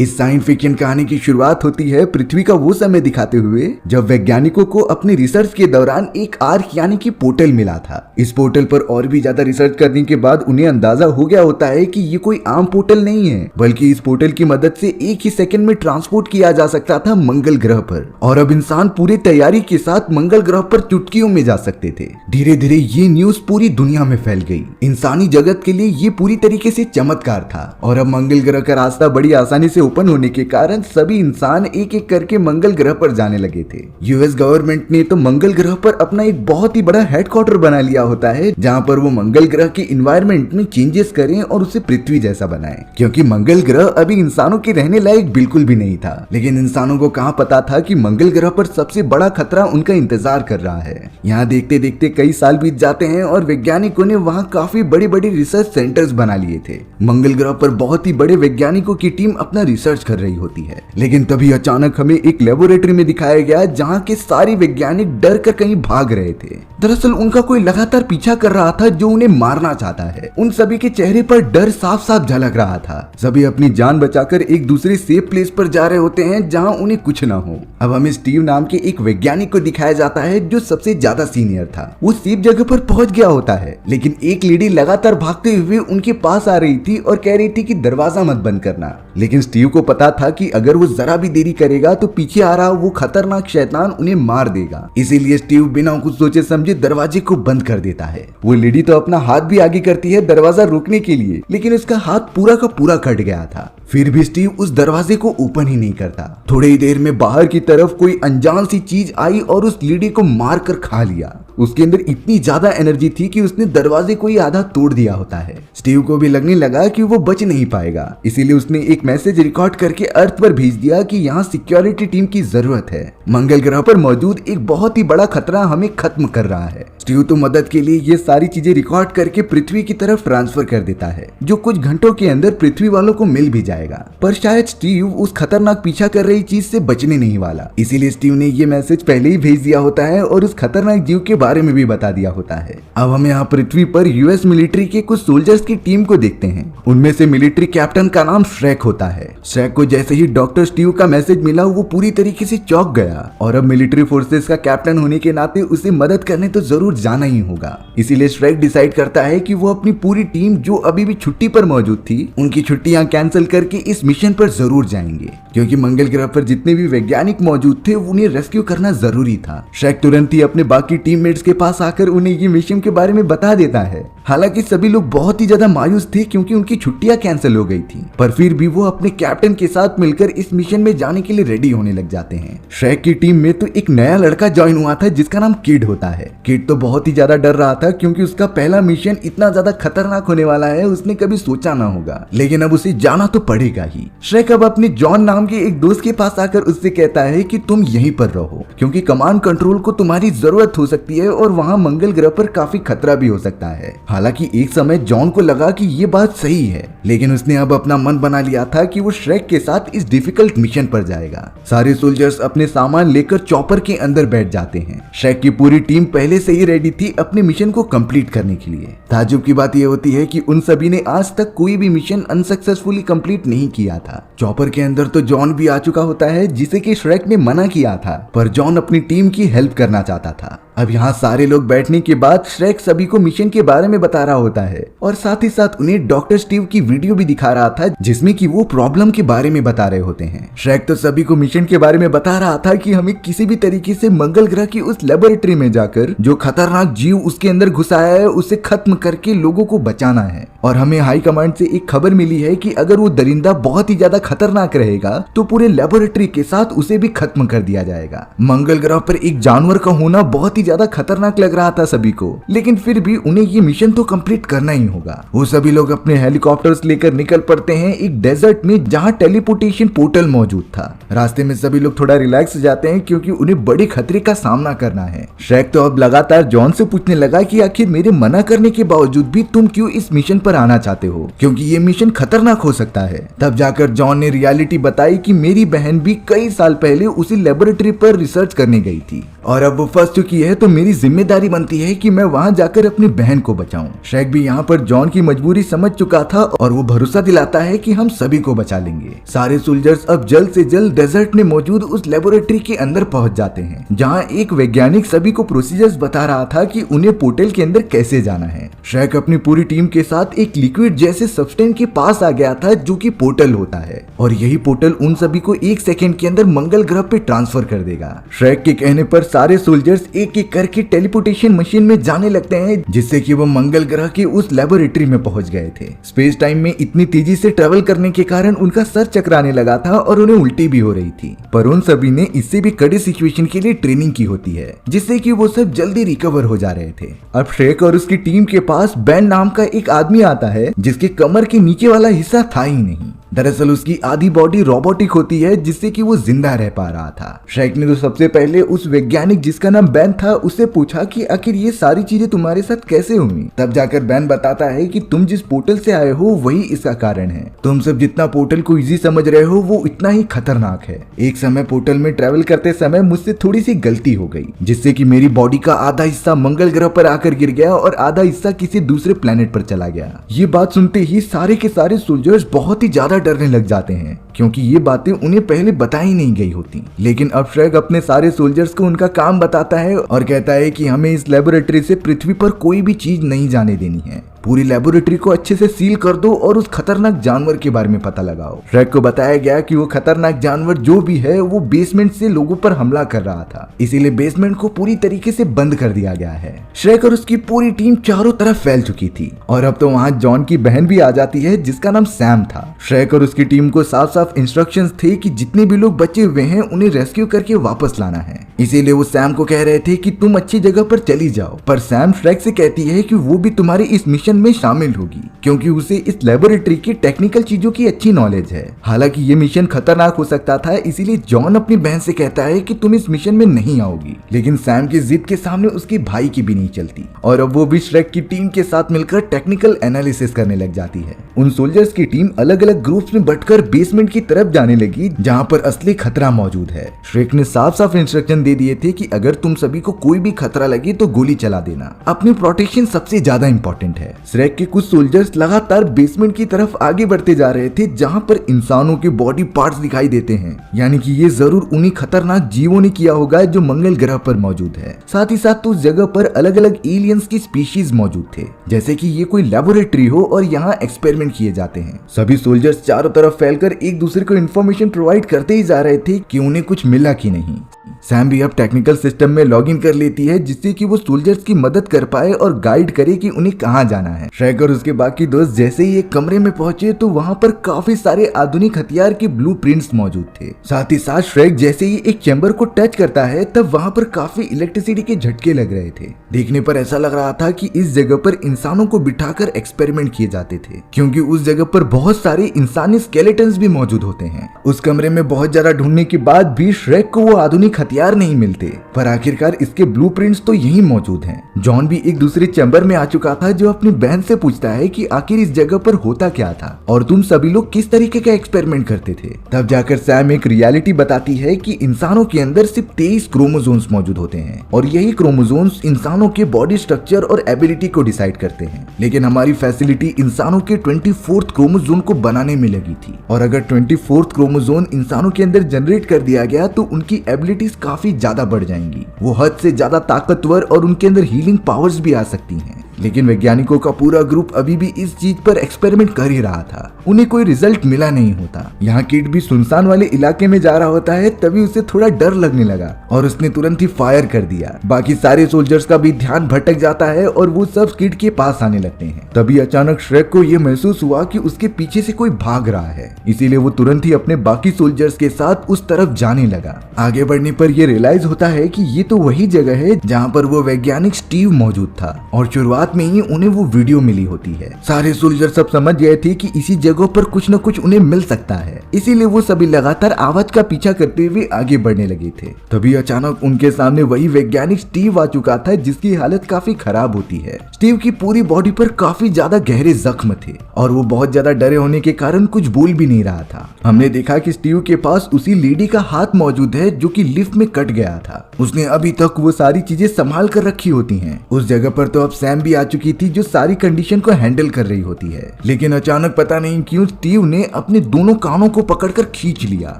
इस science fiction कहानी की शुरुआत होती है पृथ्वी का वो समय दिखाते हुए जब वैज्ञानिकों को अपनी रिसर्च के दौरान एक आर्क यानी कि पोर्टल मिला था। इस पोर्टल पर और भी ज्यादा रिसर्च करने के बाद उन्हें अंदाजा हो गया होता है कि ये कोई आम पोर्टल नहीं है, बल्कि इस पोर्टल की मदद से एक ही सेकंड में ट्रांसपोर्ट किया जा सकता था मंगल ग्रह पर, और अब इंसान पूरी तैयारी के साथ मंगल ग्रह पर चुटकियों में जा सकते थे। धीरे धीरे ये न्यूज पूरी दुनिया में फैल गई। इंसानी जगत के लिए ये पूरी तरीके से चमत्कार था, और अब मंगल ग्रह का रास्ता बड़ी आसानी से ओपन होने के कारण सभी इंसान एक एक करके मंगल ग्रह पर जाने लगे थे। यूएस गवर्नमेंट ने तो मंगल ग्रह पर अपना एक बहुत ही बड़ा हेडक्वार्टर बना लिया होता है, जहां पर वो मंगल ग्रह के इन्वायरमेंट में चेंजेस करें और उसे पृथ्वी जैसा बनाएं, क्योंकि मंगल ग्रह अभी इंसानों के रहने लायक बिल्कुल भी नहीं था। लेकिन इंसानों को कहां पता था कि मंगल ग्रह पर सबसे बड़ा खतरा उनका इंतजार कर रहा है। यहाँ देखते देखते कई साल बीत जाते हैं और वैज्ञानिकों ने वहाँ काफी बड़ी बड़ी रिसर्च सेंटर्स बना लिए थे। मंगल ग्रह पर बहुत ही बड़े वैज्ञानिकों की टीम अपना रिसर्च कर रही होती है। लेकिन तभी अचानक हमें एक लेबोरेटरी में दिखाया गया जहाँ के सारे वैज्ञानिक डर कर कहीं भाग रहे थे। दरअसल उनका कोई लगातार पीछा कर रहा था जो उन्हें मारना चाहता है। उन सभी के चेहरे पर डर साफ साफ झलक रहा था। सभी अपनी जान बचाकर एक दूसरे सेफ प्लेस पर जा रहे होते हैं जहाँ उन्हें कुछ ना हो। अब हमें स्टीव नाम के एक वैज्ञानिक को दिखाया जाता है जो सबसे ज्यादा सीनियर था। वो सेफ जगह पर पहुंच गया होता है, लेकिन एक लेडी लगातार भागते हुए उनके पास आ रही थी और कह रही थी कि दरवाजा मत बंद करना। लेकिन स्टीव को पता था कि अगर वो जरा भी देरी करेगा तो पीछे आ रहा वो खतरनाक शैतान उन्हें मार देगा। इसीलिए स्टीव बिना कुछ सोचे समझे दरवाजे को बंद कर देता है। वो लेडी तो अपना हाथ भी आगे करती है दरवाजा रोकने के लिए, लेकिन उसका हाथ पूरा का पूरा कट गया था। फिर भी स्टीव उस दरवाजे को ओपन ही नहीं करता। थोड़ी ही देर में बाहर की तरफ कोई अनजान सी चीज आई और उस लेडी को मार कर खा लिया। उसके अंदर इतनी ज्यादा एनर्जी थी कि उसने दरवाजे को ही आधा तोड़ दिया होता है। स्टीव को भी लगने लगा कि वो बच नहीं पाएगा, इसीलिए उसने एक मैसेज रिकॉर्ड करके अर्थ पर भेज दिया कि यहाँ सिक्योरिटी टीम की जरूरत है। मंगल ग्रह पर मौजूद एक बहुत ही बड़ा खतरा हमें खत्म कर रहा है। स्टीव तो मदद के लिए ये सारी चीजें रिकॉर्ड करके पृथ्वी की तरफ ट्रांसफर कर देता है, जो कुछ घंटों के अंदर पृथ्वी वालों को मिल भी जाएगा। पर शायद स्टीव उस खतरनाक पीछा कर रही चीज से बचने नहीं वाला, इसीलिए स्टीव ने ये मैसेज पहले ही भेज दिया होता है और उस खतरनाक जीव के बारे में भी बता दिया होता है। अब हम यहाँ पृथ्वी पर यूएस मिलिट्री के कुछ सोल्जर्स की टीम को देखते हैं। उनमें से मिलिट्री कैप्टन का नाम श्रेक होता है। श्रेक को जैसे ही डॉक्टर स्टीव का मैसेज मिला वो पूरी तरीके से चौंक गया, और अब मिलिट्री फोर्सेस का कैप्टन होने के नाते उसे मदद करने तो जरूर जाना ही होगा। इसीलिए श्रेक डिसाइड करता है कि वो अपनी पूरी टीम जो अभी भी छुट्टी पर मौजूद थी उनकी छुट्टियां कैंसिल करके इस मिशन पर जरूर जाएंगे, क्योंकि मंगल ग्रह पर जितने भी वैज्ञानिक मौजूद थे उन्हें रेस्क्यू करना जरूरी था। श्रेक तुरंत ही अपने बाकी टीममेट्स के पास आकर उन्हें ये मिशन के बारे में बता देता है। हालांकि सभी लोग बहुत ही ज्यादा मायूस थे क्योंकि उनकी छुट्टियां कैंसिल हो गई थी, पर फिर भी वो अपने कैप्टन के साथ मिलकर इस मिशन में जाने के लिए रेडी होने लग जाते हैं। श्रेक की टीम में तो एक नया लड़का ज्वाइन हुआ था जिसका नाम किड होता है। किड तो बहुत ही ज्यादा डर रहा था क्योंकि उसका पहला मिशन इतना ज्यादा खतरनाक होने वाला है, उसने कभी सोचा ना होगा, लेकिन अब उसे जाना तो पड़ेगा ही। श्रेक अब अपने जॉन नाम के एक दोस्त के पास आकर उससे कहता है कि तुम यहीं पर रहो, क्योंकि कमांड कंट्रोल को तुम्हारी जरूरत हो सकती है और वहाँ मंगल ग्रह पर काफी खतरा भी हो सकता है। हालांकि एक समय जॉन को लगा कि ये बात सही है, लेकिन उसने अब अपना मन बना लिया था कि वो श्रेक के साथ इस डिफिकल्ट मिशन पर जाएगा। सारे सोल्जर्स अपने सामान लेकर चॉपर के अंदर बैठ जाते हैं। श्रेक की पूरी टीम पहले से ही रेडी थी अपने मिशन को कंप्लीट करने के लिए। ताज्जुब की बात यह होती है कि उन सभी ने आज तक कोई भी मिशन अनसक्सेसफुली कंप्लीट नहीं किया था। चॉपर के अंदर तो जॉन भी आ चुका होता है, जिसे कि श्रेक ने मना किया था, पर जॉन अपनी टीम की हेल्प करना चाहता था। अब यहाँ सारे लोग बैठने के बाद श्रेक सभी को मिशन के बारे में बता रहा होता है, और साथ ही साथ उन्हें डॉक्टर स्टीव की वीडियो भी दिखा रहा था जिसमें कि वो प्रॉब्लम के बारे में बता रहे होते हैं। श्रेक तो सभी को मिशन के बारे में बता रहा था कि हमें किसी भी तरीके से मंगल ग्रह की उस लेबोरेटरी में जाकर जो खतरनाक जीव उसके अंदर घुसाया है उसे खत्म करके लोगों को बचाना है। और हमें हाई कमांड से एक खबर मिली है कि अगर वो दरिंदा बहुत ही ज्यादा खतरनाक रहेगा तो पूरे लेबोरेटरी के साथ उसे भी खत्म कर दिया जाएगा। मंगल ग्रह पर एक जानवर का होना बहुत ही ज्यादा खतरनाक लग रहा था सभी को, लेकिन फिर भी उन्हें ये मिशन तो कंप्लीट करना ही होगा। वो सभी लोग अपने हेलीकॉप्टर्स लेकर निकल पड़ते हैं एक डेजर्ट में जहाँ टेलीपोर्टेशन पोर्टल मौजूद था। रास्ते में सभी लोग थोड़ा रिलैक्स जाते हैं क्योंकि उन्हें बड़े खतरे का सामना करना है। श्रेक तो अब लगातार जॉन से पूछने लगा कि आखिर मेरे मना करने के बावजूद भी तुम क्यों इस मिशन पर आना चाहते हो, क्योंकि ये मिशन खतरनाक हो सकता है। तब जाकर जॉन ने रियलिटी बताई कि मेरी बहन भी कई साल पहले उसी लेबोरेटरी पर रिसर्च करने गई थी और अब वो फंस चुकी है तो मेरी जिम्मेदारी बनती है कि मैं वहाँ जाकर अपनी बहन को बचाऊं। श्रेक भी यहाँ पर जॉन की मजबूरी समझ चुका था और वो भरोसा दिलाता है कि हम सभी को बचा लेंगे। सारे सोल्जर्स अब जल्द से जल्द डेजर्ट में मौजूद उस लेबोरेटरी के अंदर पहुंच जाते हैं, जहाँ एक वैज्ञानिक सभी को प्रोसीजर्स बता रहा था कि उन्हें पोर्टल के अंदर कैसे जाना है। श्रेक अपनी पूरी टीम के साथ एक लिक्विड जैसे सब्सटेंस के पास आ गया था जो कि पोर्टल होता है, और यही पोर्टल उन सभी को 1 सेकेंड के अंदर मंगल ग्रह पे ट्रांसफर कर देगा। श्रेक के कहने पर सारे सोल्जर्स एक एक करके टेलीपोर्टेशन मशीन में जाने लगते हैं, जिससे कि वो मंगल ग्रह के उस लेबोरेटरी में पहुंच गए थे। स्पेस टाइम में इतनी तेजी से ट्रेवल करने के कारण उनका सर चकराने लगा था और उन्हें उल्टी भी हो रही थी, पर उन सभी ने इससे भी कड़ी सिचुएशन के लिए ट्रेनिंग की होती है, जिससे कि वो सब जल्दी रिकवर हो जा रहे थे। अब श्रेक और उसकी टीम के पास बैन नाम का एक आदमी आता है, जिसके कमर के नीचे वाला हिस्सा था ही नहीं। दरअसल उसकी आधी बॉडी रोबोटिक होती है, जिससे कि वो जिंदा रह पा रहा था। श्रेक ने तो सबसे पहले उस वैज्ञानिक जिसका नाम बैन था उससे पूछा कि आखिर ये सारी चीजें तुम्हारे साथ कैसे हुई। तब जाकर बैन बताता है कि तुम जिस पोर्टल से आए हो वही इसका कारण है। तुम सब जितना पोर्टल को इजी समझ रहे हो वो इतना ही खतरनाक है। एक समय पोर्टल में ट्रेवल करते समय मुझसे थोड़ी सी गलती हो गई, जिससे कि मेरी बॉडी का आधा हिस्सा मंगल ग्रह पर आकर गिर गया और आधा हिस्सा किसी दूसरे प्लेनेट पर चला गया। ये बात सुनते ही सारे के सारे सोल्जर्स बहुत ही ज्यादा डरने लग जाते हैं, क्योंकि ये बातें उन्हें पहले बताई नहीं गई होती। लेकिन अब श्रेक अपने सारे सोल्जर्स को उनका काम बताता है और कहता है कि हमें इस लेबोरेटरी से पृथ्वी पर कोई भी चीज नहीं जाने देनी है। पूरी लेबोरेटरी को अच्छे से सील कर दो और उस खतरनाक जानवर के बारे में पता लगाओ। श्रेक को बताया गया कि वो खतरनाक जानवर जो भी है वो बेसमेंट से लोगों पर हमला कर रहा था, इसीलिए बेसमेंट को पूरी तरीके से बंद कर दिया गया है। श्रेक और उसकी पूरी टीम चारों तरफ फैल चुकी थी और अब तो वहाँ जॉन की बहन भी आ जाती है, जिसका नाम सैम था। श्रेक और उसकी टीम को साफ साफ इंस्ट्रक्शंस थे कि जितने भी लोग बचे हुए हैं उन्हें रेस्क्यू करके वापस लाना है, इसीलिए वो सैम को कह रहे थे कि तुम अच्छी जगह पर चली जाओ। पर सैम श्रेक से कहती है कि वो भी तुम्हारे इस मिशन में शामिल होगी, क्योंकि उसे इस लेबोरेटरी की टेक्निकल चीजों की अच्छी नॉलेज है। हालांकि ये मिशन खतरनाक हो सकता था, इसीलिए जॉन अपनी बहन से कहता है कि तुम इस मिशन में नहीं आओगी, लेकिन सैम की जिद के सामने उसके भाई की भी नहीं चलती और अब वो भी श्रेक की टीम के साथ मिलकर टेक्निकल एनालिसिस करने लग जाती है। उन सोल्जर्स की टीम अलग अलग ग्रुप्स में बंटकर बेसमेंट की तरफ जाने लगी, जहाँ पर असली खतरा मौजूद है। श्रेक ने साफ साफ इंस्ट्रक्शन दे दिए थे कि अगर तुम सभी को कोई भी खतरा लगे तो गोली चला देना, अपनी प्रोटेक्शन सबसे ज्यादा इंपॉर्टेंट है। श्रेक के कुछ सोल्जर्स लगातार बेसमेंट की तरफ आगे बढ़ते जा रहे थे, जहां पर इंसानों के बॉडी पार्ट्स दिखाई देते हैं, यानी कि ये जरूर उन्हीं खतरनाक जीवों ने किया होगा जो मंगल ग्रह पर मौजूद है। साथ ही साथ उस जगह पर अलग अलग एलियंस की स्पीशीज मौजूद थे, जैसे कि ये कोई लेबोरेटरी हो और यहाँ एक्सपेरिमेंट किए जाते हैं। सभी सोल्जर्स चारों तरफ फैलकर एक दूसरे को इन्फॉर्मेशन प्रोवाइड करते ही जा रहे थे कि उन्हें कुछ मिला कि नहीं। सैम भी अब टेक्निकल सिस्टम में लॉगिन कर लेती है, जिससे कि वो सोल्जर्स की मदद कर पाए और गाइड करे कि उन्हें कहां जाना है। श्रेक और उसके बाकी दोस्त जैसे ही एक कमरे में पहुंचे तो वहां पर काफी सारे आधुनिक हथियार के ब्लूप्रिंट्स मौजूद थे। साथ ही साथ श्रेक जैसे ही एक चैम्बर को टच करता है तब वहां पर काफी इलेक्ट्रिसिटी के झटके लग रहे थे। देखने पर ऐसा लग रहा था कि इस जगह पर इंसानों को बिठाकर एक्सपेरिमेंट किए जाते थे, क्योंकि उस जगह पर बहुत सारे इंसानी स्केलेटन्स भी मौजूद होते हैं। उस कमरे में बहुत ज्यादा ढूंढने के बाद भी श्रेक को वो आधुनिक हथियार नहीं मिलते, पर आखिरकार इसके ब्लूप्रिंट्स तो यही मौजूद हैं। जॉन भी एक दूसरे चैम्बर में आ चुका था, जो अपनी बहन से पूछता है कि आखिर इस जगह पर होता क्या था और तुम सभी लोग किस तरीके का एक्सपेरिमेंट करते थे। तब जाकर सैम एक रियलिटी बताती है कि इंसानों के अंदर सिर्फ 23 क्रोमोसोम्स मौजूद होते हैं और यही क्रोमोसोम्स इंसानों के बॉडी स्ट्रक्चर और एबिलिटी को डिसाइड करते हैं। लेकिन हमारी फैसिलिटी इंसानों के 24th क्रोमोसोम को बनाने में लगी थी, और अगर 24th क्रोमोसोम इंसानों के अंदर जनरेट कर दिया गया तो उनकी एबिलिटीज काफी ज्यादा बढ़ जाएंगी। वो हद से ज्यादा ताकतवर और उनके अंदर हीलिंग पावर्स भी आ सकती हैं। लेकिन वैज्ञानिकों का पूरा ग्रुप अभी भी इस चीज पर एक्सपेरिमेंट कर ही रहा था। उन्हें कोई रिजल्ट मिला नहीं होता। यहाँ किड भी सुनसान वाले इलाके में जा रहा होता है, तभी उसे थोड़ा डर लगने लगा और उसने तुरंत ही फायर कर दिया। बाकी सारे सोल्जर्स का भी ध्यान भटक जाता है और वो सब किड के पास आने लगते हैं। तभी अचानक श्रेक को यह महसूस हुआ कि उसके पीछे से कोई भाग रहा है, इसीलिए वो तुरंत ही अपने बाकी सोल्जर्स के साथ उस तरफ जाने लगा। आगे बढ़ने पर यह रियलाइज होता है कि ये तो वही जगह है जहाँ पर वो वैज्ञानिक स्टीव मौजूद था और शुरुआत रात में ही उन्हें वो वीडियो मिली होती है। सारे सोल्जर सब समझ गए थे कि इसी जगह पर कुछ न कुछ उन्हें मिल सकता है, इसीलिए वो सभी लगातार आवाज का पीछा करते हुए आगे बढ़ने लगे थे। तभी अचानक उनके सामने वही वैज्ञानिक स्टीव आ चुका था, जिसकी हालत काफी खराब होती है। स्टीव की पूरी बॉडी पर काफी ज्यादा गहरे जख्म थे और वो बहुत ज्यादा डरे होने के कारण कुछ बोल भी नहीं रहा था। हमने देखा कि स्टीव के पास उसी लेडी का हाथ मौजूद है जो कि लिफ्ट में कट गया था। उसने अभी तक वो सारी चीजें संभाल कर रखी होती हैं। उस जगह पर तो अब सैम भी आ चुकी थी जो सारी कंडीशन को हैंडल कर रही होती है, लेकिन अचानक पता नहीं क्यों स्टीव ने अपने दोनों कानों को पकड़कर खींच लिया,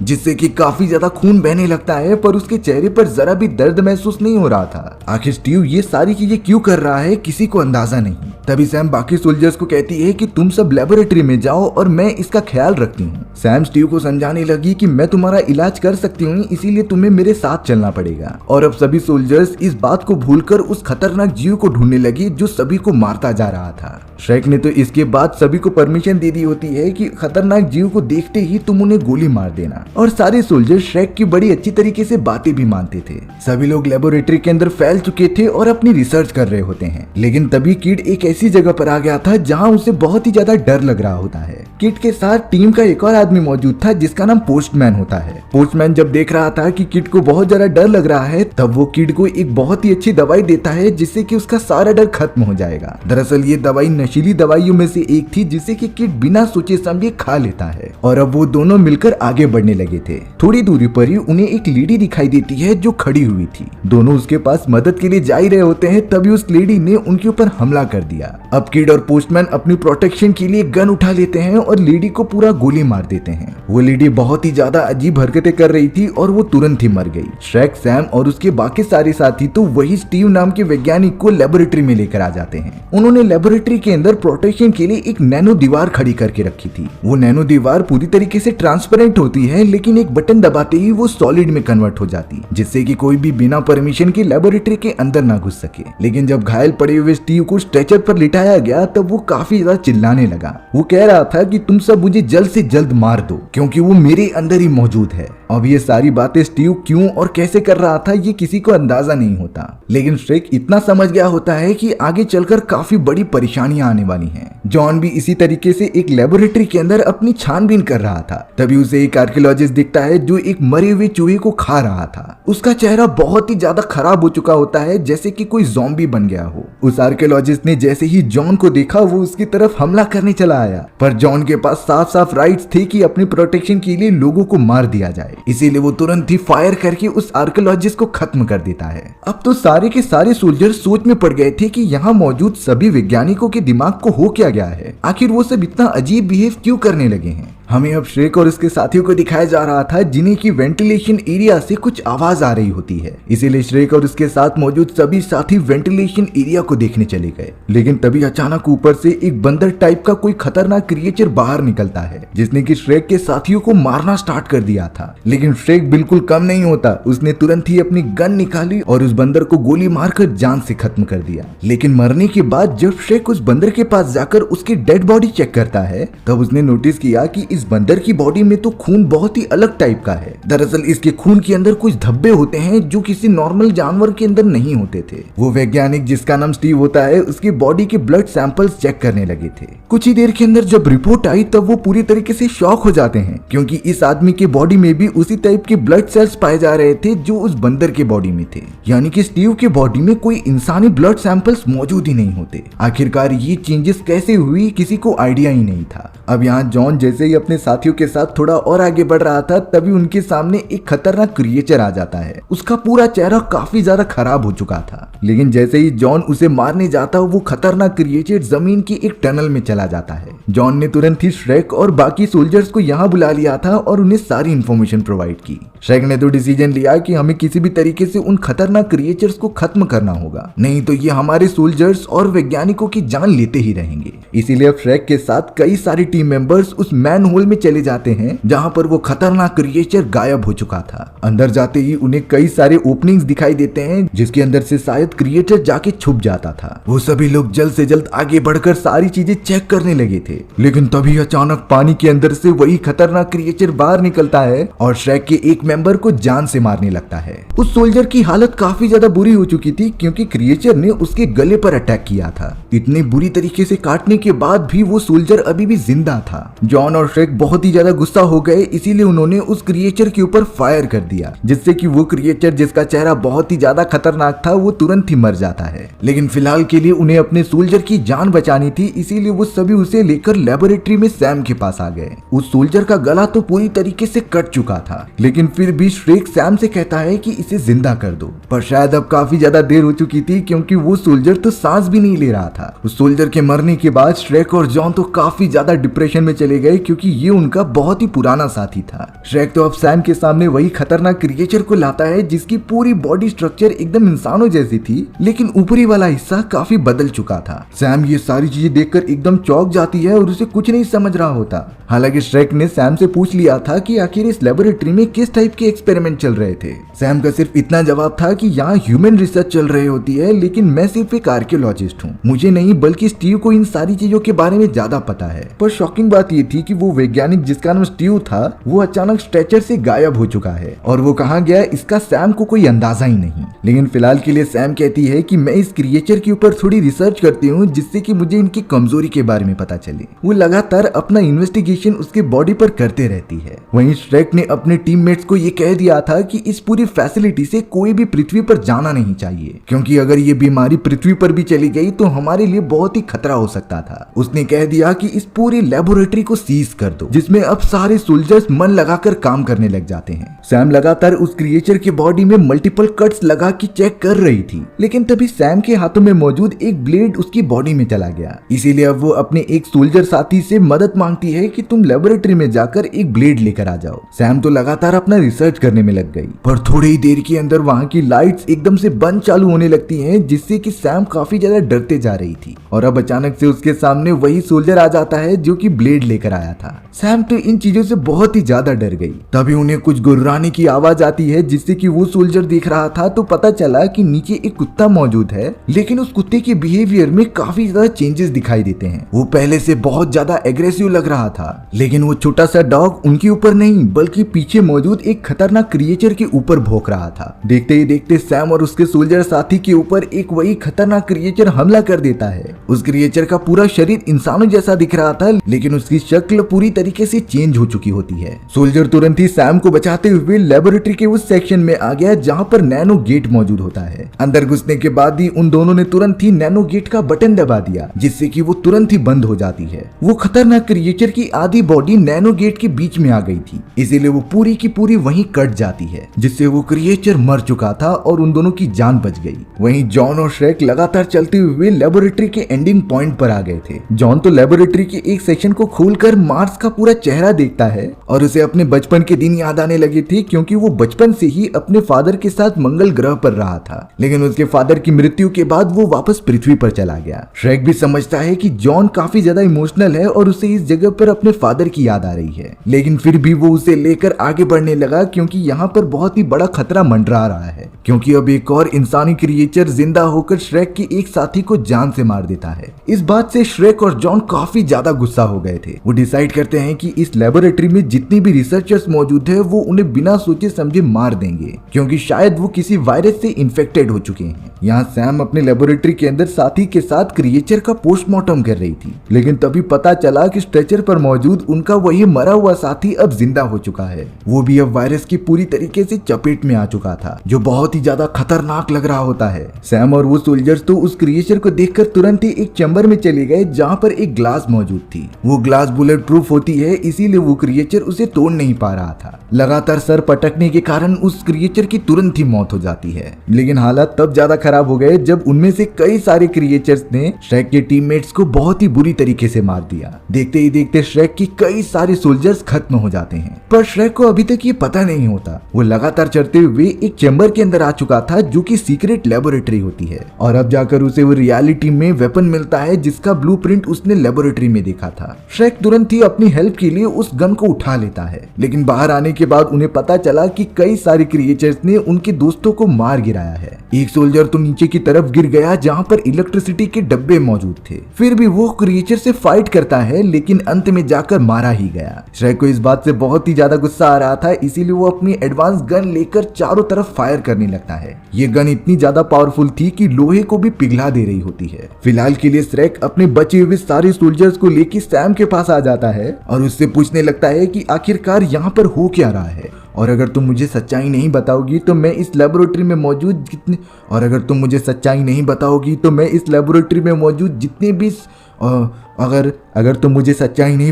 जिससे कि काफी ज्यादा खून बहने लगता है, पर उसके चेहरे पर जरा भी दर्द महसूस नहीं हो रहा था। आखिर स्टीव ये सारी चीजें क्यों कर रहा है किसी को अंदाजा नहीं। तभी सैम बाकी सोल्जर्स को कहती है कि तुम सब लेबोरेटरी में जाओ और मैं इसका ख्याल रखती हूँ। सैम स्टीव को समझाने लगी कि मैं तुम्हारा इलाज कर सकती हूँ, इसीलिए तुम्हें मेरे साथ चलना पड़ेगा। और अब सभी सोल्जर्स इस बात को भूलकर उस खतरनाक जीव को ढूंढने लगी जो सभी को मारता जा रहा था। श्रेक ने तो इसके बाद सभी को परमिशन दे दी होती है कि खतरनाक जीव को देखते ही तुम उन्हें गोली मार देना, और सारे सोल्जर श्रेक की बड़ी अच्छी तरीके से बातें भी मानते थे। सभी लोग लेबोरेटरी के अंदर फैल चुके थे और अपनी रिसर्च कर रहे होते हैं, लेकिन तभी किड एक ऐसी जगह पर आ गया था जहाँ उसे बहुत ही ज्यादा डर लग रहा होता है। किड के साथ टीम का एक और आदमी मौजूद था जिसका नाम पोस्टमैन होता है। पोस्टमैन जब देख रहा था कि किड को बहुत ज्यादा डर लग रहा है, तब वो किड को एक बहुत ही अच्छी दवाई देता है जिससे कि उसका सारा डर खत्म हो जाएगा। दरअसल ये दवाई नशीली दवाइयों में से एक थी जिसे कि किड बिना सोचे समझे खा लेता है, और अब वो दोनों मिलकर आगे बढ़ने लगे थे। थोड़ी दूरी पर ही उन्हें एक लेडी दिखाई देती है जो खड़ी हुई थी। दोनों उसके पास मदद के लिए जा ही रहे होते हैं, तभी उस लेडी ने उनके ऊपर हमला कर दिया। अब किड और पोस्टमैन अपनी प्रोटेक्शन के लिए गन उठा लेते हैं और लेडी को पूरा गोली मार देते हैं। वो लेडी बहुत ही ज्यादा अजीब हरकतें कर रही थी और वो तुरंत ही मर गई। श्रेक, सैम और उसके बाकी सारे साथी तो वही स्टीव नाम के वैज्ञानिक को लेबोरेटरी में लेकर आ जाते हैं। उन्होंने लेबोरेटरी के अंदर प्रोटेक्शन के लिए एक नैनो दीवार खड़ी करके रखी थी। वो नैनो दीवार पूरी तरीके से ट्रांसपेरेंट होती है, लेकिन एक बटन दबाते ही वो सॉलिड में कन्वर्ट हो जाती, जिससे कि कोई भी बिना परमिशन के लेबोरेटरी के अंदर ना घुस सके। लेकिन जब घायल पड़े हुए स्टीव को स्ट्रेचर पर लिटाया गया तब वो काफी ज्यादा चिल्लाने लगा। वो कह रहा था कि तुम सब मुझे जल्द से जल्द मार दो क्योंकि वो मेरे अंदर ही मौजूद है। अब ये सारी बातें स्टीव क्यों और कैसे कर रहा था ये किसी को अंदाजा नहीं होता, लेकिन श्रेक इतना समझ गया होता है कि आगे चलकर काफी बड़ी परेशानियां आने वाली हैं। जॉन भी इसी तरीके से एक लेबोरेटरी के अंदर अपनी छानबीन कर रहा था। तभी उसे एक आर्कियोलॉजिस्ट दिखता है जो एक मरे हुए चूहे को खा रहा था। उसका चेहरा बहुत ही ज्यादा खराब हो चुका होता है, जैसे कि कोई ज़ॉम्बी बन गया हो। उस आर्कियोलॉजिस्ट ने जैसे ही जॉन को देखा वो उसकी तरफ हमला करने चला आया, पर जॉन के पास साफ साफ राइट्स थे कि अपनी प्रोटेक्शन के लिए लोगों को मार दिया जाए, इसीलिए वो तुरंत ही फायर करके उस आर्कियोलॉजिस्ट को खत्म कर देता है। अब तो सारे के सारे सोल्जर सोच में पड़ गए थे कि यहाँ मौजूद सभी वैज्ञानिकों के दिमाग को हो क्या गया है, आखिर वो सब इतना अजीब बिहेव क्यों करने लगे हैं। हमें अब श्रेक और उसके साथियों को दिखाया जा रहा था जिन्हें की वेंटिलेशन एरिया से कुछ आवाज आ रही होती है, इसीलिए श्रेक और उसके साथ मौजूद सभी साथी वेंटिलेशन एरिया को देखने चले गए। लेकिन तभी अचानक ऊपर से एक बंदर टाइप का कोई खतरनाक क्रिएचर बाहर निकलता है, जिसने कि श्रेक के साथियों को मारना स्टार्ट कर दिया था। लेकिन श्रेक बिल्कुल कम नहीं होता, उसने तुरंत ही अपनी गन निकाली और उस बंदर को गोली मारकर जान से खत्म कर दिया। लेकिन मरने के बाद जब श्रेक उस बंदर के पास जाकर उसकी डेड बॉडी चेक करता है, तब उसने नोटिस किया कि इस बंदर की बॉडी में तो खून बहुत ही अलग टाइप का है। दरअसल इसके खून के अंदर कुछ धब्बे होते हैं जो किसी नॉर्मल जानवर के अंदर नहीं होते थे। वो वैज्ञानिक जिसका नाम स्टीव होता है उसकी बॉडी के ब्लड सैंपल्स चेक करने लगे थे। कुछ ही देर के अंदर जब रिपोर्ट आई तब वो पूरी तरीके से शॉक हो जाते हैं, क्योंकि इस आदमी के बॉडी में भी उसी टाइप के ब्लड सेल्स पाए जा रहे थे जो उस बंदर के बॉडी में थे, यानी कि स्टीव के बॉडी में कोई इंसानी ब्लड सैंपल्स मौजूद ही नहीं होते। आखिरकार ये चेंजेस कैसे हुई किसी को आइडिया ही नहीं था। अब यहाँ जॉन जैसे ही अपने साथियों के साथ थोड़ा और आगे बढ़ रहा था, तभी उनके सामने एक खतरनाक क्रिएचर आ जाता है। उसका पूरा चेहरा काफी ज्यादा खराब हो चुका था, लेकिन जैसे ही जॉन उसे मारने जाता वो खतरनाक क्रिएचर जमीन की एक टनल में चला जाता है। जॉन ने तुरंत ही श्रेक और बाकी सोल्जर्स को यहाँ बुला लिया था और उन्हें सारी इंफॉर्मेशन प्रोवाइड की। श्रेक ने तो डिसीजन लिया कि हमें किसी भी तरीके से उन खतरनाक क्रिएचर्स को खत्म करना होगा, नहीं तो ये हमारे सोल्जर्स और वैज्ञानिकों की जान लेते ही रहेंगे। इसीलिए अब श्रेक के साथ कई सारे टीम मेंबर्स उस मैन होल में चले जाते हैं जहां पर वो खतरनाक क्रिएचर गायब हो चुका था। अंदर जाते ही उन्हें कई सारे ओपनिंग्स दिखाई देते हैं जिसके अंदर से शायद शायद क्रिएटर जाके छुप जाता था। वो सभी लोग जल्द से जल्द आगे बढ़कर सारी चीजें चेक करने लगे थे, लेकिन तभी अचानक पानी के अंदर से वही खतरनाक क्रिएचर बाहर निकलता है और श्रेक के एक मेंबर को जान से मारने लगता है। उस सोल्जर की हालत काफी ज्यादा बुरी हो चुकी थी क्योंकि क्रिएचर ने उसके गले पर अटैक किया था। इतनी बुरी तरीके से काटने के बाद भी वो सोल्जर अभी भी जिंदा था। जॉन और श्रेक बहुत ही ज्यादा गुस्सा हो गए, इसीलिए उन्होंने उस क्रिएचर के ऊपर फायर कर दिया, जिससे कि वो क्रिएचर जिसका चेहरा बहुत ही ज्यादा खतरनाक था वो तुरंत ही मर जाता है। लेकिन फिलहाल के लिए उन्हें अपने सोल्जर की जान बचानी थी, इसीलिए वो सभी उसे लेकर लेबोरेटरी में सैम के पास आ गए। उस सोल्जर का गला तो पूरी तरीके से कट चुका था, लेकिन फिर भी श्रेक सैम से कहता है कि इसे जिंदा कर दो, पर शायद अब काफी ज्यादा देर हो चुकी थी क्योंकि वो सोल्जर तो सांस भी नहीं ले रहा था। उस सोल्जर के मरने के बाद श्रेक और जॉन तो काफी ज्यादा डिप्रेशन में चले गए क्योंकि ये उनका बहुत ही पुराना साथी था। श्रेक तो अब सैम के सामने वही खतरनाक क्रिएचर को लाता है जिसकी पूरी बॉडी स्ट्रक्चर एकदम इंसानों जैसी थी, लेकिन ऊपरी वाला हिस्सा काफी बदल चुका था। सैम ये सारी चीजें देखकर एकदम चौंक जाती है और उसे कुछ नहीं समझ रहा होता। हालांकि श्रेक ने सैम से पूछ लिया था कि आखिर इस लेबोरेटरी में किस टाइप के एक्सपेरिमेंट चल रहे थे। सैम का सिर्फ इतना जवाब था कि यहाँ ह्यूमन रिसर्च चल रही होती है, लेकिन मैं सिर्फ एक आर्कियोलॉजिस्ट हूँ, मुझे नहीं बल्कि स्टीव को इन सारी चीजों के बारे में ज्यादा पता है। पर शॉकिंग बात ये थी कि वो वैज्ञानिक जिसका नाम स्टीव था वो अचानक स्ट्रेचर से गायब हो चुका है और वो कहाँ गया इसका सैम को कोई अंदाजा ही नहीं। लेकिन फिलहाल के लिए सैम कहती है कि मैं इस क्रिएचर के ऊपर थोड़ी रिसर्च करती हूँ जिससे कि मुझे इनकी कमजोरी के बारे में पता चले। वो लगातार अपना इन्वेस्टिगेशन उसके बॉडी पर करते रहती है। वहीं श्रेक ने अपने टीममेट्स को ये कह दिया था कि इस पूरी फैसिलिटी से कोई भी पृथ्वी पर जाना नहीं चाहिए क्योंकि अगर ये बीमारी पृथ्वी पर भी चली गई तो हमारे लिए बहुत ही खतरा हो सकता था। उसने कह दिया कि इस पूरी लेबोरेटरी को सीज कर दो, जिसमें अब सारे सोल्जर्स मन लगाकर काम करने लग जाते हैं। सैम लगातार उस क्रिएचर के बॉडी में मल्टीपल कट्स लगा के चेक कर रही थी, लेकिन तभी सैम के हाथों में मौजूद एक ब्लेड उसकी बॉडी में चला गया। इसीलिए अब वो अपने एक सोल्जर साथी से मदद मांगती है कि तुम लेबोरेटरी में जाकर एक ब्लेड लेकर आ जाओ। सैम तो लगातार अपना रिसर्च करने में लग गई, पर थोड़ी ही देर के अंदर वहाँ की लाइट्स एकदम से बंद चालू होने लगती हैं, जिससे कि सैम काफी ज्यादा डरते जा रही थी। और अब अचानक से उसके सामने वही सोल्जर आ जाता है जो कि ब्लेड लेकर आया था। सैम तो इन चीजों से बहुत ही ज्यादा डर गई। तभी उन्हें कुछ गुर्राने की आवाज आती है, जिससे कि वो सोल्जर देख रहा था तो पता चला कि नीचे एक कुत्ता मौजूद है, लेकिन उस कुत्ते के बिहेवियर में काफी ज्यादा चेंजेस दिखाई देते हैं। वो पहले से बहुत ज्यादा एग्रेसिव लग रहा था, लेकिन वो छोटा सा डॉग उनके ऊपर नहीं बल्कि पीछे मौजूद एक खतरनाक क्रिएचर के ऊपर भौंक रहा था। देखते ही देखते सैम और उसके सोल्जर साथी के ऊपर एक वही खतरनाक क्रिएचर हमला कर देता है। उस क्रिएचर का पूरा शरीर इंसानों जैसा दिख रहा था, लेकिन उसकी शक्ल पूरी तरीके से चेंज हो चुकी होती है। सोल्जर तुरंत ही सैम को बचाते हुए लेबोरेटरी के उस सेक्शन में आ गया जहां पर नैनो गेट मौजूद होता है। अंदर घुसने के बाद ही उन दोनों ने तुरंत ही नैनो गेट का बटन दबा दिया, जिससे कि वो तुरंत ही बंद हो जाती है। वो खतरनाक क्रिएचर की आधी बॉडी नैनो गेट के बीच में आ गई थी, इसीलिए वो पूरी की पूरी वहीं कट जाती है, जिससे वो क्रिएचर मर चुका था और उन दोनों की जान बच गई। वहीं जॉन और श्रेक लगातार चलते हुए लेबोरेटरी के एंडिंग पॉइंट पर आ गए थे। जॉन तो लेबोरेटरी के एक सेक्शन को खोलकर मार्स का पूरा चेहरा देखता है और उसे अपने बचपन के दिन याद आने लगे थे, क्योंकि वो बचपन से ही अपने फादर के साथ मंगल ग्रह पर रहा था, लेकिन उसके फादर की मृत्यु के बाद वो वापस पृथ्वी पर चला गया। श्रेक भी समझता है कि जॉन काफी ज्यादा इमोशनल है और उसे इस जगह पर अपने फादर की याद आ रही है, लेकिन फिर भी वो उसे लेकर आगे बढ़ने लगा क्योंकि यहाँ पर बहुत ही बड़ा खतरा मंडरा रहा है, क्योंकि अब एक और इंसानी क्रिएचर जिंदा होकर श्रेक के एक साथी को जान से मार देता है। इस बात से श्रेक और जॉन काफी ज्यादा गुस्सा हो गए थे। वो डिसाइड करते हैं कि इस लेबोरेटरी में जितनी भी रिसर्चर्स मौजूद है वो उन्हें बिना सोचे समझे मार देंगे, क्योंकि शायद वो किसी वायरस से इन्फेक्टेड हो चुके हैं। यहाँ सैम अपने लेबोरेटरी के अंदर साथी के साथ क्रिएचर का पोस्टमार्टम कर रही थी, लेकिन तभी पता चला कि स्ट्रेचर पर मौजूद उनका वही मरा हुआ साथी अब जिंदा हो चुका है। वो भी अब वायरस की पूरी तरीके से चपेट में आ चुका था, जो बहुत ही ज्यादा खतरनाक लग रहा होता है। सैम और वो सोल्जर्स तो उस क्रिएचर को देखकर तुरंत ही एक चैम्बर में चले गए जहाँ पर एक ग्लास मौजूद थी। वो ग्लास बुलेट प्रूफ होती है, इसीलिए वो क्रिएचर उसे तोड़ नहीं पा रहा था। लगातार सर पटकने के कारण उस क्रिएचर की तुरंत ही मौत हो जाती है। लेकिन हालात तब ज्यादा खराब हो गए जब उनमें से कई सारे क्रिएचर्स ने श्रेक के टीममेट्स को बहुत ही बुरी तरीके से मार दिया। देखते ही देखते श्रेक की कई सारे सोल्जर्स खत्म हो जाते हैं, पर श्रेक को अभी तक ये पता नहीं होता। वो लगातार चढ़ते हुए एक चैम्बर के अंदर आ चुका था जो कि सीक्रेट लेबोरेटरी होती है, और अब जाकर उसे वो रियलिटी में वेपन मिलता है जिसका ब्लूप्रिंट उसने लेबोरेटरी में देखा था। श्रेक तुरंत ही अपनी हेल्प के लिए उस गन को उठा लेता है, लेकिन बाहर आने के बाद उन्हें पता चला कि कई सारे क्रिएचर्स ने उनके दोस्तों को मार गिराया है। एक सोल्जर तो नीचे की तरफ गिर गया जहाँ पर इलेक्ट्रिसिटी के डब्बे मौजूद थे। फिर भी वो क्रिएचर से फाइट करता है, लेकिन अंत में जाकर मारा ही गया। श्रेक को इस बात से बहुत ही ज्यादा गुस्सा आ रहा था, इसीलिए वो अपनी एडवांस गन लेकर चारों तरफ फायर करने लगता है। ये गन इतनी ज्यादा पावरफुल थी कि लोहे को भी पिघला दे रही होती है। फिलहाल के लिए श्रेक अपने बचे हुए सारे सोल्जर्स को लेकर सैम के पास आ जाता है और उससे पूछने लगता है कि आखिरकार यहाँ पर हो क्या रहा है, और अगर तुम मुझे सच्चाई नहीं बताओगी तो मैं इस लेबोरेटरी में मौजूद जितने भी अगर तुम मुझे सच्चाई नहीं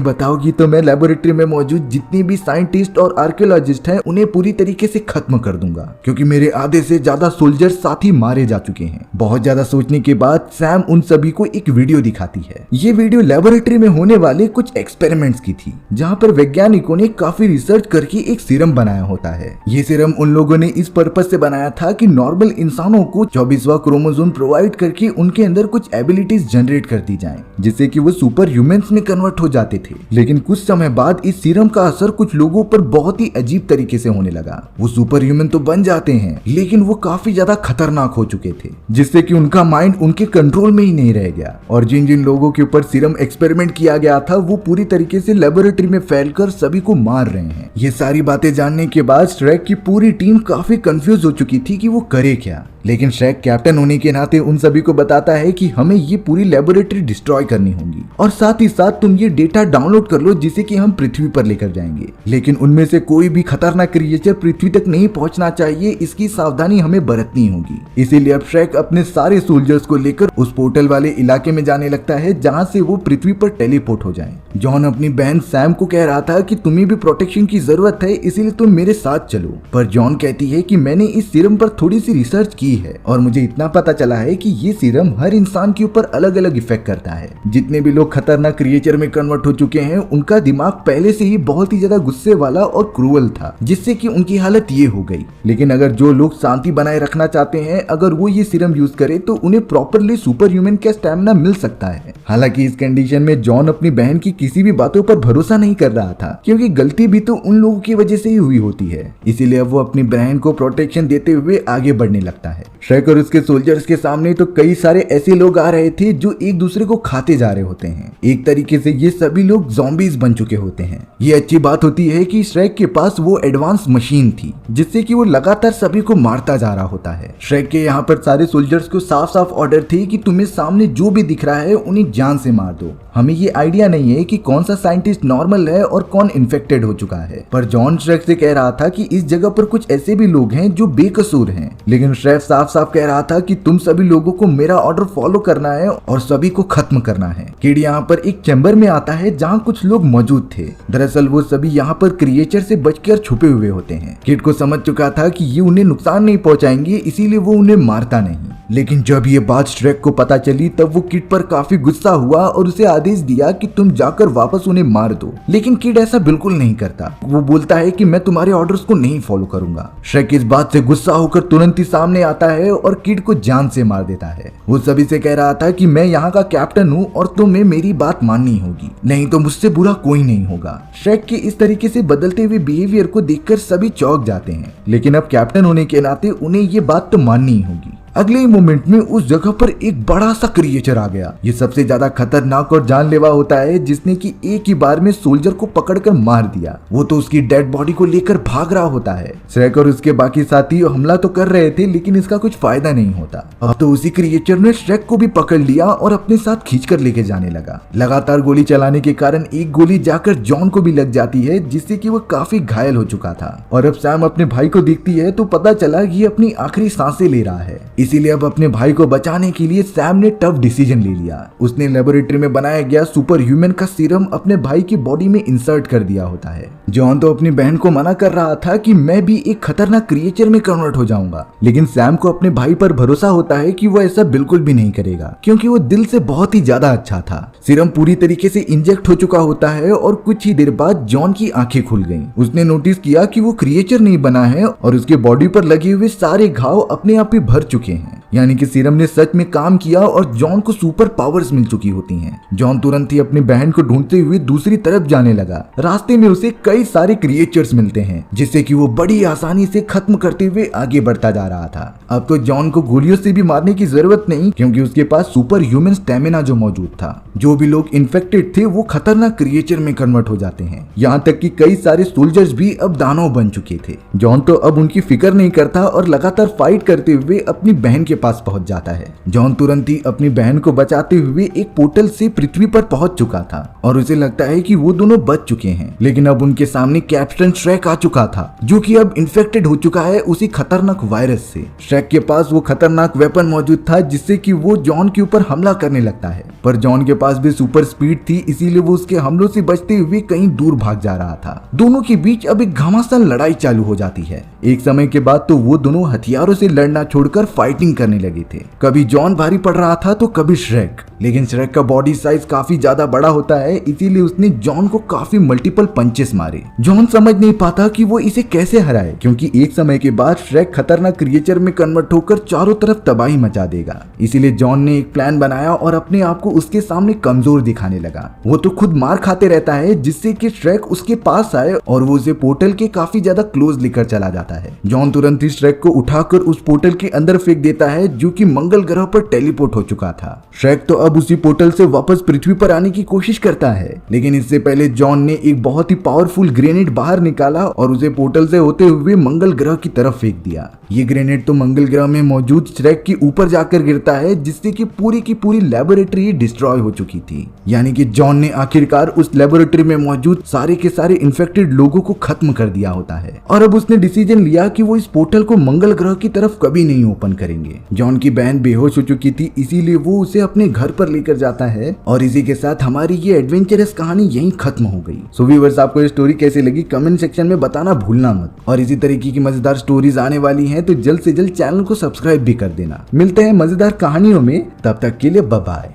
बताओगी तो मैं लेबोरेटरी में मौजूद जितने भी साइंटिस्ट और आर्कियोलॉजिस्ट हैं उन्हें पूरी तरीके से खत्म कर दूंगा, क्योंकि मेरे आधे से ज्यादा सोल्जर साथी मारे जा चुके हैं। बहुत ज्यादा सोचने के बाद सैम उन सभी को एक वीडियो दिखाती है। ये वीडियो लेबोरेटरी में होने वाले कुछ एक्सपेरिमेंट्स की थी, जहाँ पर वैज्ञानिकों ने काफी रिसर्च करके एक सीरम बनाया होता है। ये सीरम उन लोगों ने इस पर्पज से बनाया था कि नॉर्मल इंसानों को 24वां क्रोमोसोम प्रोवाइड करके उनके अंदर कुछ एबिलिटीज जनरेट कर दी जाए, जिससे कि वो सुपर ह्यूमंस में कन्वर्ट हो जाते थे। लेकिन कुछ समय बाद इस सीरम का असर कुछ लोगों पर बहुत ही अजीब तरीके से होने लगा। वो सुपर ह्यूमन तो बन जाते हैं, लेकिन वो काफी ज्यादा खतरनाक हो चुके थे, जिससे कि उनका माइंड उनके कंट्रोल में ही नहीं रह गया। और जिन जिन लोगों के ऊपर सीरम एक्सपेरिमेंट किया गया था वो पूरी तरीके से लेबोरेटरी में फैलकर सभी को मार रहे हैं। ये सारी बातें जानने के बाद श्रेक की पूरी टीम काफी कंफ्यूज हो चुकी थी कि वो करे क्या। लेकिन श्रेक कैप्टन होने के नाते उन सभी को बताता है कि हमें ये पूरी लेबोरेटरी डिस्ट्रॉय करनी होगी, और साथ ही साथ तुम ये डेटा डाउनलोड कर लो जिसे कि हम पृथ्वी पर लेकर जाएंगे। लेकिन उनमें से कोई भी खतरनाक क्रिएचर पृथ्वी तक नहीं पहुंचना चाहिए, इसकी सावधानी हमें बरतनी होगी। इसीलिए अब श्रेक अपने सारे सोल्जर्स को लेकर उस पोर्टल वाले इलाके में जाने लगता है जहाँ से वो पृथ्वी पर टेलीपोर्ट हो जाए। जॉन अपनी बहन सैम को कह रहा था कि तुम्हें भी प्रोटेक्शन की जरूरत है, इसीलिए तुम मेरे साथ चलो, पर जॉन कहती है कि मैंने इस सीरम पर थोड़ी सी रिसर्च की है और मुझे इतना पता चला है कि ये सीरम हर इंसान के ऊपर अलग अलग इफेक्ट करता है। जितने भी लोग खतरनाक क्रिएचर में कन्वर्ट हो चुके हैं उनका दिमाग पहले से ही बहुत ही ज्यादा गुस्से वाला और क्रूअल था, जिससे कि उनकी हालत ये हो गई। लेकिन अगर जो लोग शांति बनाए रखना चाहते हैं, अगर वो ये सीरम यूज करे तो उन्हें प्रॉपरली सुपर ह्यूमन का स्टैमिना मिल सकता है। हालांकि इस कंडीशन में जॉन अपनी बहन की किसी भी बातों पर भरोसा नहीं कर रहा था, क्योंकि गलती भी तो उन लोगों की वजह से ही हुई होती है। इसीलिए वो अपनी बहन को प्रोटेक्शन देते हुए आगे बढ़ने लगता है। श्रेक और उसके सोल्जर्स के सामने तो कई सारे ऐसे लोग आ रहे थे जो एक दूसरे को खाते जा रहे होते हैं। एक तरीके से ये सभी लोग ज़ॉम्बीज बन चुके होते हैं। ये अच्छी बात होती है कि श्रेक के पास वो एडवांस मशीन थी जिससे कि वो लगातार सभी को मारता जा रहा होता है। श्रेक के यहाँ पर सारे सोल्जर्स को साफ साफ ऑर्डर थे कि तुम्हें सामने जो भी दिख रहा है उन्हें जान से मार दो। हमें ये आइडिया नहीं है कि कौन सा साइंटिस्ट नॉर्मल है और कौन इन्फेक्टेड हो चुका है, पर जॉन श्रेक से कह रहा था कि इस जगह पर कुछ ऐसे भी लोग हैं जो बेकसूर हैं। लेकिन श्रेक साफ साफ कह रहा था कि तुम सभी लोगों को मेरा ऑर्डर फॉलो करना है और सभी को खत्म करना है। किड यहाँ पर एक चैम्बर में आता है जहाँ कुछ लोग मौजूद थे। दरअसल वो सभी यहाँ पर क्रिएचर से बचकर छुपे हुए होते हैं। किड को समझ चुका था कि ये उन्हें नुकसान नहीं पहुंचाएंगे, इसीलिए वो उन्हें मारता नहीं। लेकिन जब ये बात श्रेक को पता चली तब वो किड पर काफी गुस्सा हुआ और उसे आदेश दिया कि तुम जाकर वापस उन्हें मार दो। लेकिन किड ऐसा बिल्कुल नहीं करता। वो बोलता है कि मैं तुम्हारे ऑर्डर्स को नहीं फॉलो करूंगा। श्रेक इस बात से गुस्सा होकर तुरंत ही सामने आता है और किड को जान से मार देता है। वो सभी से कह रहा था कि मैं यहाँ का कैप्टन हूँ और तुम्हें मेरी बात माननी होगी, नहीं तो मुझसे बुरा कोई नहीं होगा। श्रेक के इस तरीके से बदलते हुए बिहेवियर को देखकर सभी चौंक जाते हैं, लेकिन अब कैप्टन होने के नाते उन्हें ये बात तो माननी ही होगी। अगले ही मोमेंट में उस जगह पर एक बड़ा सा क्रिएचर आ गया। ये सबसे ज्यादा खतरनाक और जानलेवा होता है, जिसने कि एक ही बार में सोल्जर को पकड़कर मार दिया। वो तो उसकी डेड बॉडी को लेकर भाग रहा होता है। श्रेक और उसके बाकी साथी हमला तो कर रहे थे, लेकिन इसका कुछ फायदा नहीं होता। अब तो उसी क्रिएचर ने श्रेक को भी पकड़ लिया और अपने साथ खींचकर लेके जाने लगा। लगातार गोली चलाने के कारण एक गोली जाकर जॉन को भी लग जाती है, जिससे कि वो काफी घायल हो चुका था। और अब सैम अपने भाई को देखती है तो पता चला कि ये अपनी आखिरी सांसें ले रहा है। इसीलिए अब अपने भाई को बचाने के लिए सैम ने टफ डिसीजन ले लिया। उसने लेबोरेटरी में बनाया गया सुपर ह्यूमन का सीरम अपने भाई की बॉडी में इंसर्ट कर दिया होता है। जॉन तो अपनी बहन को मना कर रहा था कि मैं भी एक खतरनाक क्रिएचर में कन्वर्ट हो जाऊंगा, लेकिन सैम को अपने भाई पर भरोसा होता है कि वो ऐसा बिल्कुल भी नहीं करेगा, क्योंकि वो दिल से बहुत ही ज्यादा अच्छा था। सीरम पूरी तरीके से इंजेक्ट हो चुका होता है और कुछ ही देर बाद जॉन की आंखें खुल गईं। उसने नोटिस किया कि वो क्रिएचर नहीं बना है और उसके बॉडी पर लगे हुए सारे घाव अपने आप ही भर चुके हैं। यानी कि सीरम ने सच में काम किया और जॉन को सुपर पावर्स मिल चुकी होती हैं। जॉन तुरंत ही अपनी बहन को ढूंढते हुए दूसरी तरफ जाने लगा। रास्ते में उसे कई सारे क्रिएचर्स मिलते हैं जिससे कि वो बड़ी आसानी से खत्म करते हुए आगे बढ़ता जा रहा था। अब तो जॉन को गोलियों से भी मारने की जरूरत नहीं, क्योंकि उसके पास सुपर ह्यूमन स्टेमिना जो मौजूद था। जो भी लोग इन्फेक्टेड थे वो खतरनाक क्रिएचर में कन्वर्ट हो जाते हैं। यहाँ तक कि कई सारे सोल्जर्स भी अब दानव बन चुके थे। जॉन तो अब उनकी फिक्र नहीं करता और लगातार फाइट करते हुए अपनी बहन के पास पहुंच जाता है। जॉन तुरंत ही अपनी बहन को बचाते हुए एक पोर्टल से पृथ्वी पर पहुंच चुका था और उसे लगता है कि वो दोनों बच चुके हैं। लेकिन अब उनके सामने कैप्टन श्रेक आ चुका था, जो कि अब इन्फेक्टेड हो चुका है उसी खतरनाक वायरस से। श्रेक के पास वो खतरनाक वेपन मौजूद था जिससे कि वो जॉन के ऊपर हमला करने लगता है, पर जॉन के पास भी सुपर स्पीड थी, इसीलिए वो उसके हमलों से बचते हुए कहीं दूर भाग जा रहा था। दोनों के बीच अब एक घमासान लड़ाई चालू हो जाती है। एक समय के बाद तो वो दोनों हथियारों से लड़ना छोड़कर फाइटिंग करने लगे थे। कभी जॉन भारी पड़ रहा था तो कभी श्रेक, लेकिन श्रेक का बॉडी साइज काफी ज्यादा बड़ा होता है, इसीलिए उसने जॉन को काफी मल्टीपल पंचेस मारे। जॉन समझ नहीं पाता कि वो इसे कैसे हराए, क्योंकि एक समय के बाद श्रेक खतरनाक क्रिएचर में कन्वर्ट होकर चारों तरफ तबाही मचा देगा। इसीलिए जॉन ने एक प्लान बनाया और अपने आप को उसके सामने कमजोर दिखाने लगा। वो तो खुद मार खाते रहता है, जिससे कि श्रेक उसके पास आए और वो उसे पोर्टल के काफी ज्यादा क्लोज लेकर चला जाता है। जॉन तुरंत ही श्रेक को उठाकर उस पोर्टल के अंदर फेंक देता है, जो कि मंगल ग्रह पर टेलीपोर्ट हो चुका था। श्रेक तो अब उसी पोर्टल से वापस पृथ्वी पर आने की कोशिश करता है, लेकिन इससे पहले जॉन ने एक बहुत ही पावरफुल ग्रेनेड बाहर निकाला और उसे पोर्टल से होते हुए मंगल ग्रह की तरफ फेंक दिया। ये ग्रेनेड तो मंगल ग्रह में मौजूद श्रेक के ऊपर जाकर गिरता है, जिससे कि पूरी लेबोरेटरी डिस्ट्रॉय हो चुकी थी। यानी कि जॉन ने आखिरकार उस लेबोरेटरी में मौजूद सारे के सारे इन्फेक्टेड लोगों को खत्म कर दिया होता है और अब उसने डिसीजन लिया कि वो इस पोर्टल को मंगल ग्रह की तरफ कभी नहीं ओपन करेंगे। जॉन की बहन बेहोश हो चुकी थी, इसीलिए वो उसे अपने घर पर लेकर जाता है और इसी के साथ हमारी ये एडवेंचरस कहानी यहीं खत्म हो गई। सो व्यूअर्स, आपको ये स्टोरी कैसी लगी कमेंट सेक्शन में बताना भूलना मत, और इसी तरीके की मजेदार स्टोरीज आने वाली हैं तो जल्द से जल्द चैनल को सब्सक्राइब भी कर देना। मिलते हैं मजेदार कहानियों में, तब तक के लिए बाय बाय।